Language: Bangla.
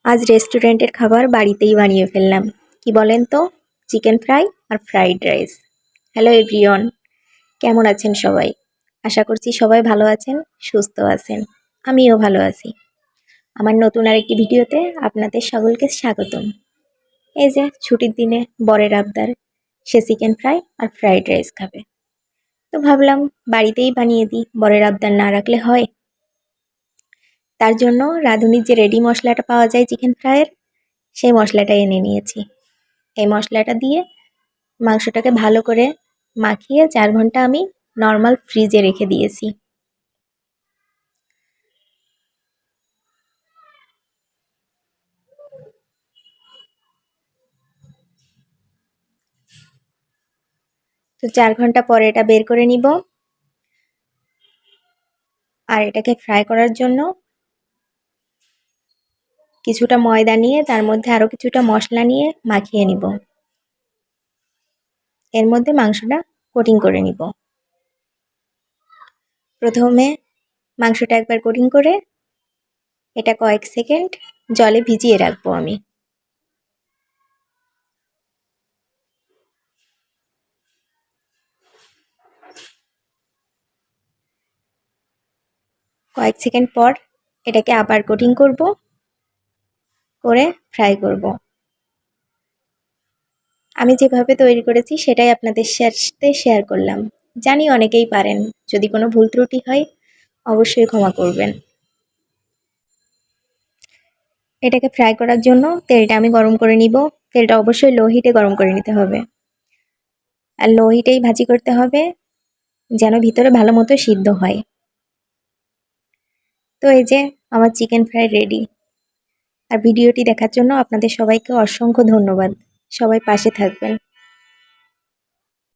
আজ রেস্টুরেন্টের খাবার বাড়িতেই বানিয়ে ফেললাম। কি বলেন তো? চিকেন ফ্রাই আর ফ্রাইড রাইস। হ্যালো এভরিওয়ান, কেমন আছেন সবাই? আশা করছি সবাই ভালো আছেন, সুস্থ আছেন। আমিও ভালো আছি। আমার নতুন আরেকটি ভিডিওতে আপনাদের সকলকে স্বাগতম। এই যে ছুটির দিনে বরের আবদার, সে চিকেন ফ্রাই আর ফ্রাইড রাইস খাবে। তো ভাবলাম বাড়িতেই বানিয়ে দিই, বরের আবদার না রাখলে হয়। তার জন্য রাঁধুনির যে রেডি মশলাটা পাওয়া যায় চিকেন ফ্রাইয়ের, সেই মশলাটা এনে নিয়েছি। এই মশলাটা দিয়ে মাংসটাকে ভালো করে মাখিয়ে 4 ঘন্টা আমি নর্মাল ফ্রিজে রেখে দিয়েছি। তো 4 ঘন্টা পরে এটা বের করে নিব। আর এটাকে ফ্রাই করার জন্য কিছুটা ময়দা নিয়ে তার মধ্যে আরও কিছুটা মশলা নিয়ে মাখিয়ে নিব। এর মধ্যে মাংসটা কোটিং করে নিব। প্রথমে মাংসটা একবার কোটিং করে এটা কয়েক সেকেন্ড জলে ভিজিয়ে রাখবো আমি। কয়েক সেকেন্ড পর এটাকে আবার কোটিং করব, করে ফ্রাই করব। আমি যেভাবে তৈরি করেছি সেটাই আপনাদের সাথে শেয়ার করলাম। জানি অনেকেই পারেন, যদি কোনো ভুল ত্রুটি হয় অবশ্যই ক্ষমা করবেন। এটাকে ফ্রাই করার জন্য তেলটা আমি গরম করে নিব। তেলটা অবশ্যই লো হিটে গরম করে নিতে হবে, আর লো হিটেই ভাজি করতে হবে যেন ভিতরে ভালো মতো সিদ্ধ হয়। তো এই যে আমার চিকেন ফ্রাই রেডি। আর ভিডিওটি দেখার জন্য আপনাদের সবাইকে অসংখ্য ধন্যবাদ। সবাই পাশে থাকবেন।